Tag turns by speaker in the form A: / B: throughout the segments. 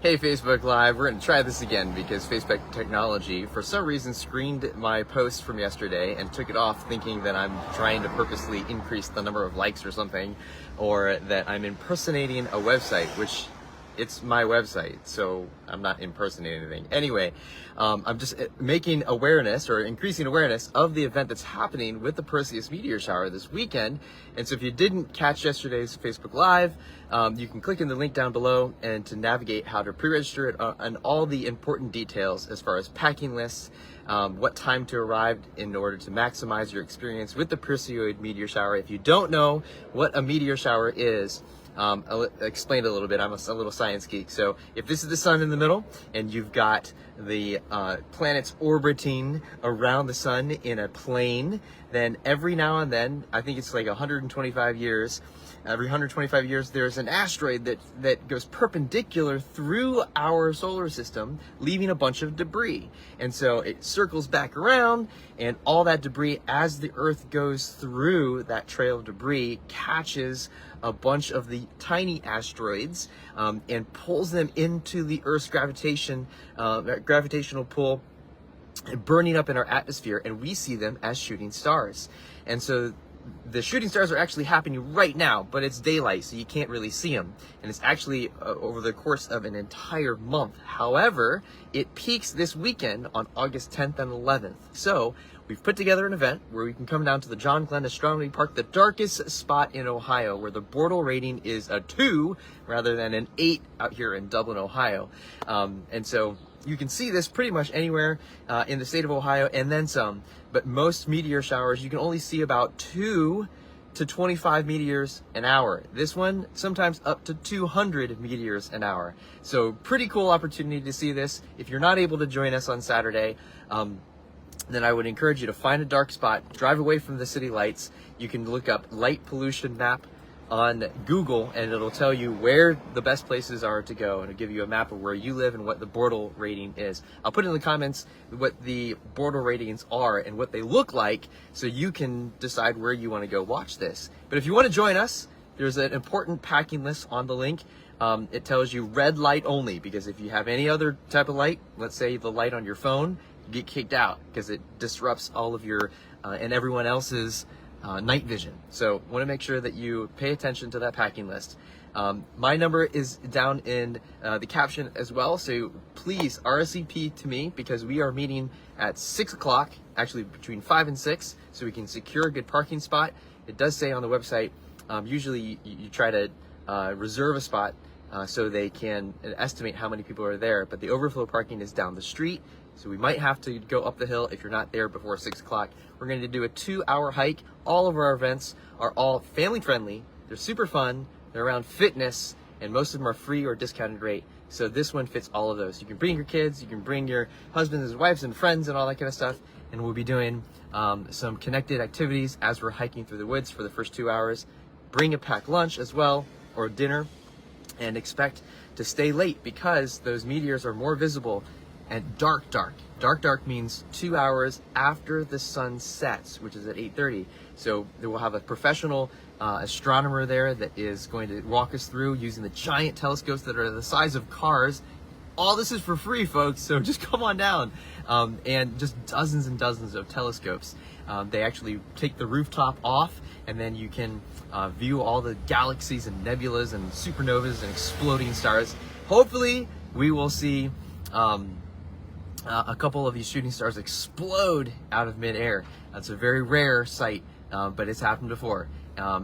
A: Hey Facebook Live, we're going to try this again because Facebook technology for some reason screened my post from yesterday and took it off thinking that I'm trying to purposely increase the number of likes or something, or that I'm impersonating a website, which it's my website, so I'm not impersonating anything. Anyway, I'm just making awareness or increasing awareness of the event that's happening with the Perseid Meteor Shower this weekend. And so if you didn't catch yesterday's Facebook Live, you can click in the link down below and to navigate how to pre-register it and all the important details as far as packing lists, what time to arrive in order to maximize your experience with the Perseid Meteor Shower. If you don't know what a meteor shower is, I'll explain it a little bit. I'm a little science geek. So if this is the sun in the middle and you've got the planets orbiting around the sun in a plane, then every now and then, I think it's like 125 years, every 125 years there's an asteroid that goes perpendicular through our solar system, leaving a bunch of debris. And so it circles back around, and all that debris, as the Earth goes through that trail of debris, catches a bunch of the tiny asteroids and pulls them into the Earth's gravitational pull, burning up in our atmosphere, and we see them as shooting stars. And so the shooting stars are actually happening right now, but it's daylight, so you can't really see them. And it's actually over the course of an entire month. However, it peaks this weekend on August 10th and 11th. So we've put together an event where we can come down to the John Glenn Astronomy Park, the darkest spot in Ohio, where the Bortle rating is a 2 rather than an 8 out here in Dublin, Ohio. And so you can see this pretty much anywhere in the state of Ohio and then some. But most meteor showers, you can only see about 2 to 25 meteors an hour. This one, sometimes up to 200 meteors an hour. So pretty cool opportunity to see this. If you're not able to join us on Saturday, then I would encourage you to find a dark spot, drive away from the city lights. You can look up light pollution map on Google, and it'll tell you where the best places are to go, and it'll give you a map of where you live and what the Bortle rating is. I'll put in the comments what the Bortle ratings are and what they look like, so you can decide where you want to go watch this. But if you want to join us, there's an important packing list on the link. It tells you red light only, because if you have any other type of light, let's say the light on your phone, you get kicked out because it disrupts all of your and everyone else's night vision. So want to make sure that you pay attention to that packing list. My number is down in the caption as well, so please RSVP to me, because we are meeting at 6 o'clock, actually between 5 and 6, so we can secure a good parking spot. It does say on the website, usually you try to reserve a spot so they can estimate how many people are there, but the overflow parking is down the street. So we might have to go up the hill if you're not there before 6 o'clock. We're going to do a 2-hour hike. All of our events are all family friendly. They're super fun. They're around fitness, and most of them are free or discounted rate. So this one fits all of those. You can bring your kids, you can bring your husbands and wives and friends and all that kind of stuff. And we'll be doing some connected activities as we're hiking through the woods for the first 2 hours. Bring a packed lunch as well, or dinner, and expect to stay late, because those meteors are more visible and dark. Dark means 2 hours after the sun sets, which is at 8:30. So we'll have a professional astronomer there that is going to walk us through using the giant telescopes that are the size of cars. All this is for free, folks, so just come on down. And just dozens and dozens of telescopes. They actually take the rooftop off, and then you can view all the galaxies and nebulas and supernovas and exploding stars. Hopefully we will see a couple of these shooting stars explode out of midair. That's a very rare sight, but it's happened before.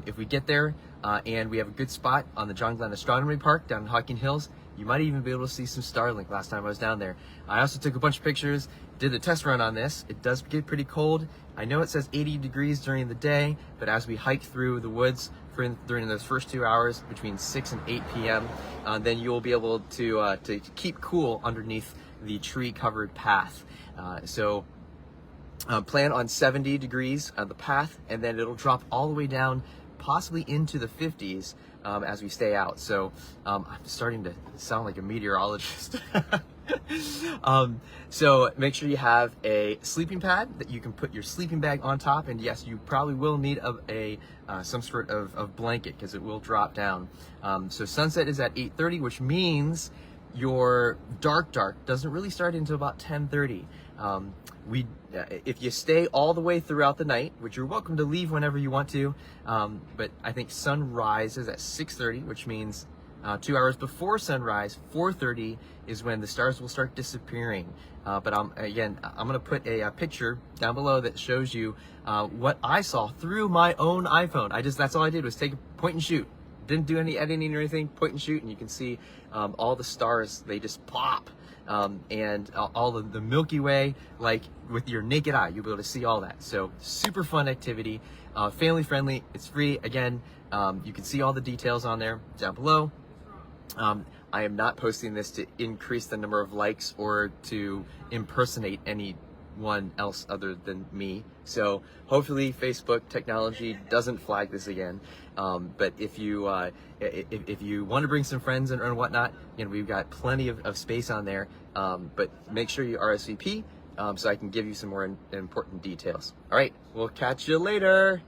A: If we get there and we have a good spot on the John Glenn Astronomy Park down in Hocking Hills, you might even be able to see some Starlink. Last time I was down there, I also took a bunch of pictures, did the test run on this. It does get pretty cold. I know it says 80 degrees during the day, but as we hike through the woods during those first 2 hours between 6 and 8 p.m., then you will be able to keep cool underneath the tree-covered path. So plan on 70 degrees on the path, and then it'll drop all the way down, possibly into the 50s as we stay out. So I'm starting to sound like a meteorologist. So make sure you have a sleeping pad that you can put your sleeping bag on top, and yes, you probably will need some sort of blanket, because it will drop down. So sunset is at 8:30, which means your dark doesn't really start until about 10:30. If you stay all the way throughout the night, which you're welcome to leave whenever you want to, but I think sunrise is at 6:30, which means 2 hours before sunrise, 4:30 is when the stars will start disappearing. But I'm gonna put a picture down below that shows you what I saw through my own iPhone. That's all I did was take a point and shoot. Didn't do any editing or anything, point and shoot, and you can see all the stars, they just pop. And all of the Milky Way, like with your naked eye, you'll be able to see all that. So super fun activity, family friendly, it's free. Again, you can see all the details on there down below. I am not posting this to increase the number of likes or to impersonate anyone else other than me. So hopefully Facebook technology doesn't flag this again. But if you want to bring some friends and whatnot, we've got plenty of space on there. But make sure you RSVP so I can give you some more important details. All right, we'll catch you later.